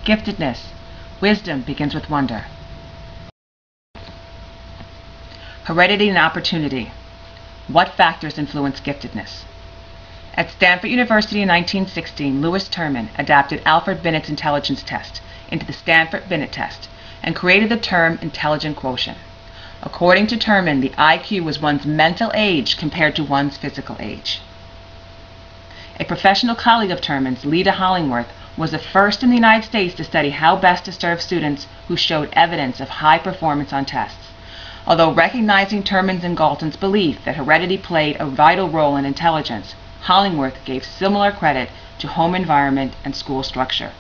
Giftedness. Wisdom begins with wonder. Heredity and opportunity. What factors influence giftedness? At Stanford University in 1916, Louis Terman adapted Alfred Binet's intelligence test into the Stanford Binet test and created the term intelligent quotient. According to Terman, the IQ was one's mental age compared to one's physical age. A professional colleague of Terman's, Leda Hollingworth, was the first in the United States to study how best to serve students who showed evidence of high performance on tests. Although recognizing Terman's and Galton's belief that heredity played a vital role in intelligence, Hollingworth gave similar credit to home environment and school structure.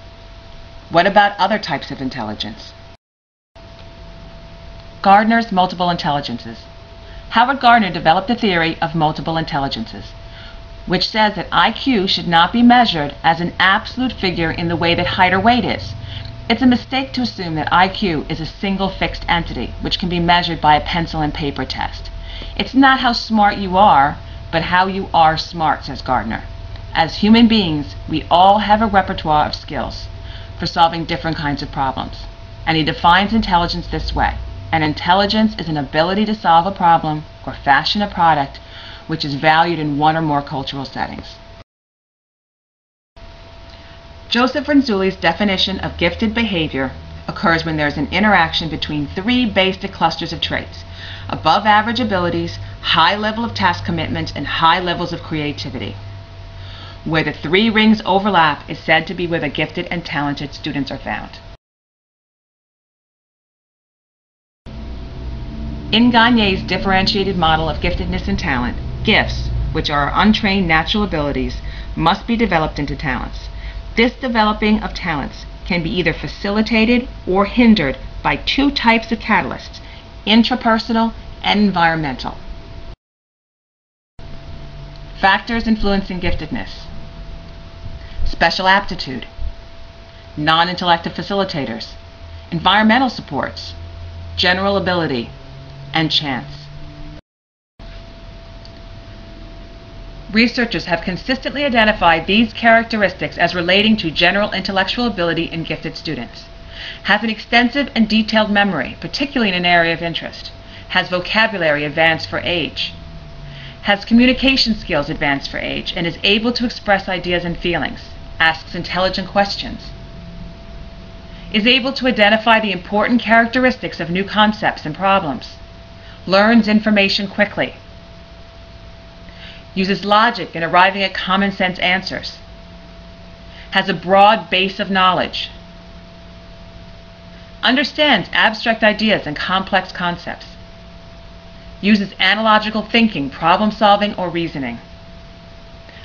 What about other types of intelligence? Gardner's multiple intelligences. Howard Gardner developed the theory of multiple intelligences, which says that IQ should not be measured as an absolute figure in the way that height or weight is. It's a mistake to assume that IQ is a single fixed entity which can be measured by a pencil and paper test. It's not how smart you are, but how you are smart, says Gardner. As human beings, we all have a repertoire of skills for solving different kinds of problems. And he defines intelligence this way. And intelligence is an ability to solve a problem or fashion a product which is valued in one or more cultural settings. Joseph Renzulli's definition of gifted behavior occurs when there is an interaction between three basic clusters of traits: above average abilities, high level of task commitment, and high levels of creativity. Where the three rings overlap is said to be where the gifted and talented students are found. In Gagne's differentiated model of giftedness and talent, gifts, which are untrained natural abilities, must be developed into talents. This developing of talents can be either facilitated or hindered by two types of catalysts: intrapersonal and environmental. Factors influencing giftedness: special aptitude, non-intellective facilitators, environmental supports, general ability, and chance. Researchers have consistently identified these characteristics as relating to general intellectual ability in gifted students. Has an extensive and detailed memory, particularly in an area of interest. Has vocabulary advanced for age. Has communication skills advanced for age and is able to express ideas and feelings. Asks intelligent questions. Is able to identify the important characteristics of new concepts and problems. Learns information quickly. Uses logic in arriving at common sense answers. Has a broad base of knowledge. Understands abstract ideas and complex concepts. Uses analogical thinking, problem solving, or reasoning.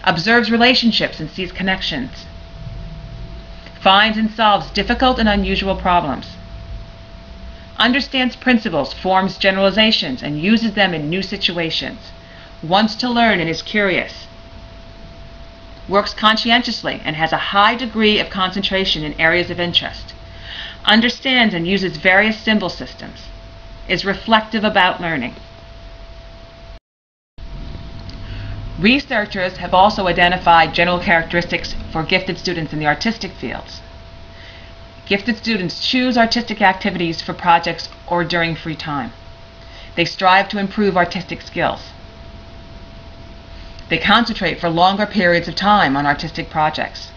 Observes relationships and sees connections. Finds and solves difficult and unusual problems. Understands principles, forms generalizations, and uses them in new situations. Wants to learn and is curious. Works conscientiously and has a high degree of concentration in areas of interest. Understands and uses various symbol systems. Is reflective about learning. Researchers have also identified general characteristics for gifted students in the artistic fields. Gifted students choose artistic activities for projects or during free time. They strive to improve artistic skills. They concentrate for longer periods of time on artistic projects.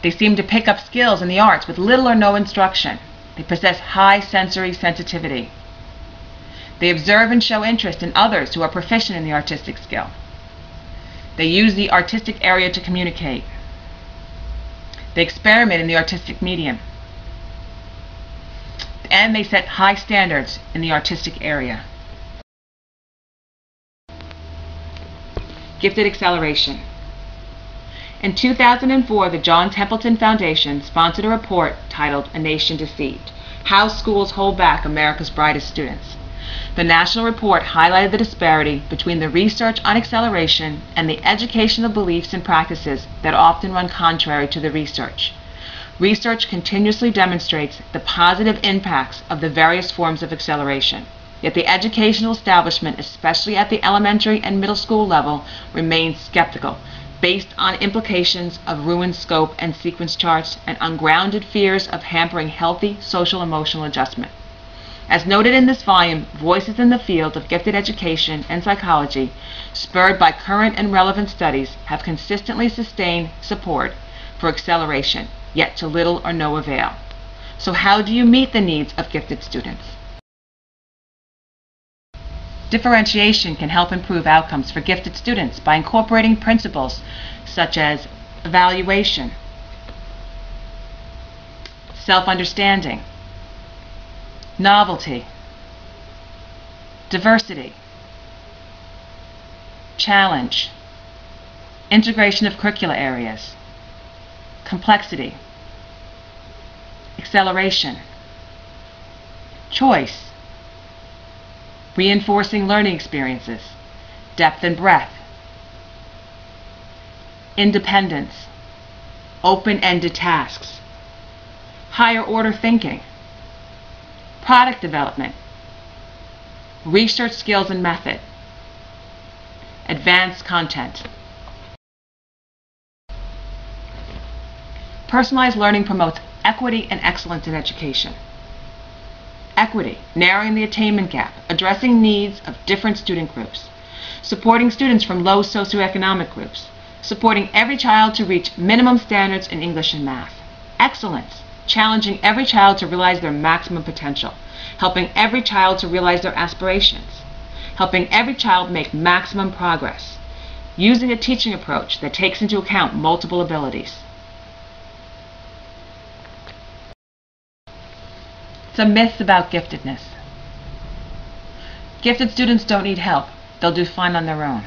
They seem to pick up skills in the arts with little or no instruction. They possess high sensory sensitivity. They observe and show interest in others who are proficient in the artistic skill. They use the artistic area to communicate. They experiment in the artistic medium. And they set high standards in the artistic area. Gifted acceleration. In 2004, the John Templeton Foundation sponsored a report titled "A Nation Deceived: How Schools Hold Back America's Brightest Students." The national report highlighted the disparity between the research on acceleration and the educational beliefs and practices that often run contrary to the research. Research continuously demonstrates the positive impacts of the various forms of acceleration. Yet the educational establishment, especially at the elementary and middle school level, remains skeptical based on implications of ruined scope and sequence charts and ungrounded fears of hampering healthy social-emotional adjustment. As noted in this volume, voices in the field of gifted education and psychology, spurred by current and relevant studies, have consistently sustained support for acceleration, yet to little or no avail. So how do you meet the needs of gifted students? Differentiation can help improve outcomes for gifted students by incorporating principles such as evaluation, self-understanding, novelty, diversity, challenge, integration of curricula areas, complexity, acceleration, choice, reinforcing learning experiences, depth and breadth, independence, open-ended tasks, higher order thinking, product development, research skills and method, advanced content. Personalized learning promotes equity and excellence in education. Equity, narrowing the attainment gap, addressing needs of different student groups, supporting students from low socioeconomic groups, supporting every child to reach minimum standards in English and math. Excellence, challenging every child to realize their maximum potential, helping every child to realize their aspirations, helping every child make maximum progress, using a teaching approach that takes into account multiple abilities. Some myths about giftedness. Gifted students don't need help. They'll do fine on their own.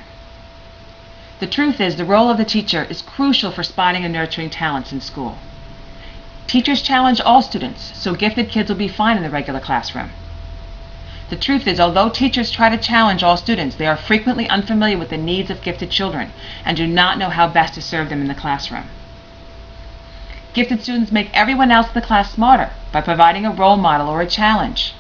The truth is, the role of the teacher is crucial for spotting and nurturing talents in school. Teachers challenge all students, so gifted kids will be fine in the regular classroom. The truth is, although teachers try to challenge all students, they are frequently unfamiliar with the needs of gifted children and do not know how best to serve them in the classroom. Gifted students make everyone else in the class smarter by providing a role model or a challenge.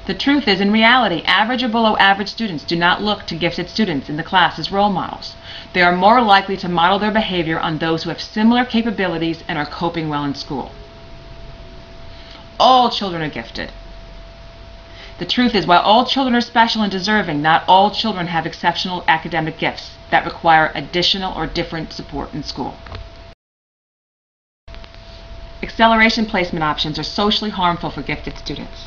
The truth is, in reality, average or below average students do not look to gifted students in the class as role models. They are more likely to model their behavior on those who have similar capabilities and are coping well in school. All children are gifted. The truth is, while all children are special and deserving, not all children have exceptional academic gifts that require additional or different support in school. Acceleration placement options are socially harmful for gifted students.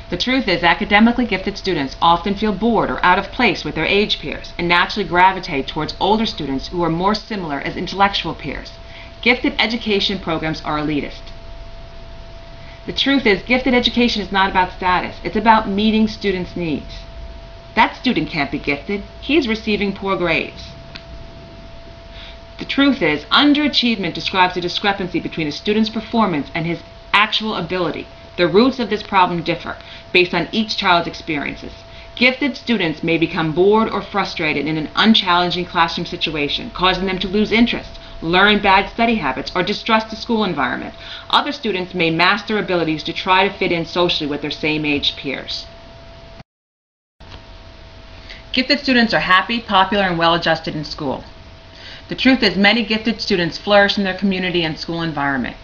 The truth is, academically gifted students often feel bored or out of place with their age peers and naturally gravitate towards older students who are more similar as intellectual peers. Gifted education programs are elitist. The truth is, gifted education is not about status. It's about meeting students' needs. That student can't be gifted. He's receiving poor grades. The truth is, underachievement describes a discrepancy between a student's performance and his actual ability. The roots of this problem differ based on each child's experiences. Gifted students may become bored or frustrated in an unchallenging classroom situation, causing them to lose interest, learn bad study habits, or distrust the school environment. Other students may master abilities to try to fit in socially with their same-age peers. Gifted students are happy, popular, and well-adjusted in school. The truth is, many gifted students flourish in their community and school environment.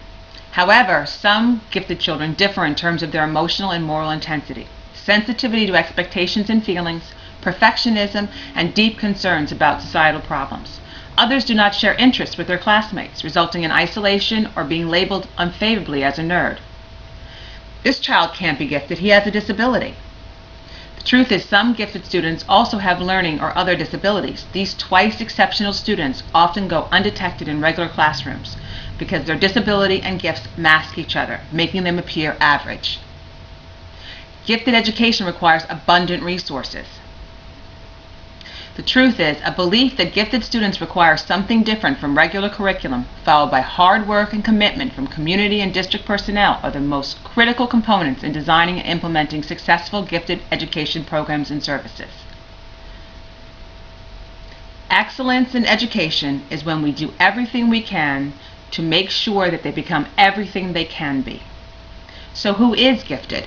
However, some gifted children differ in terms of their emotional and moral intensity, sensitivity to expectations and feelings, perfectionism, and deep concerns about societal problems. Others do not share interests with their classmates, resulting in isolation or being labeled unfavorably as a nerd. This child can't be gifted, he has a disability. The truth is, some gifted students also have learning or other disabilities. These twice exceptional students often go undetected in regular classrooms because their disability and gifts mask each other, making them appear average. Gifted education requires abundant resources. The truth is, a belief that gifted students require something different from regular curriculum, followed by hard work and commitment from community and district personnel, are the most critical components in designing and implementing successful gifted education programs and services. Excellence in education is when we do everything we can to make sure that they become everything they can be. So who is gifted?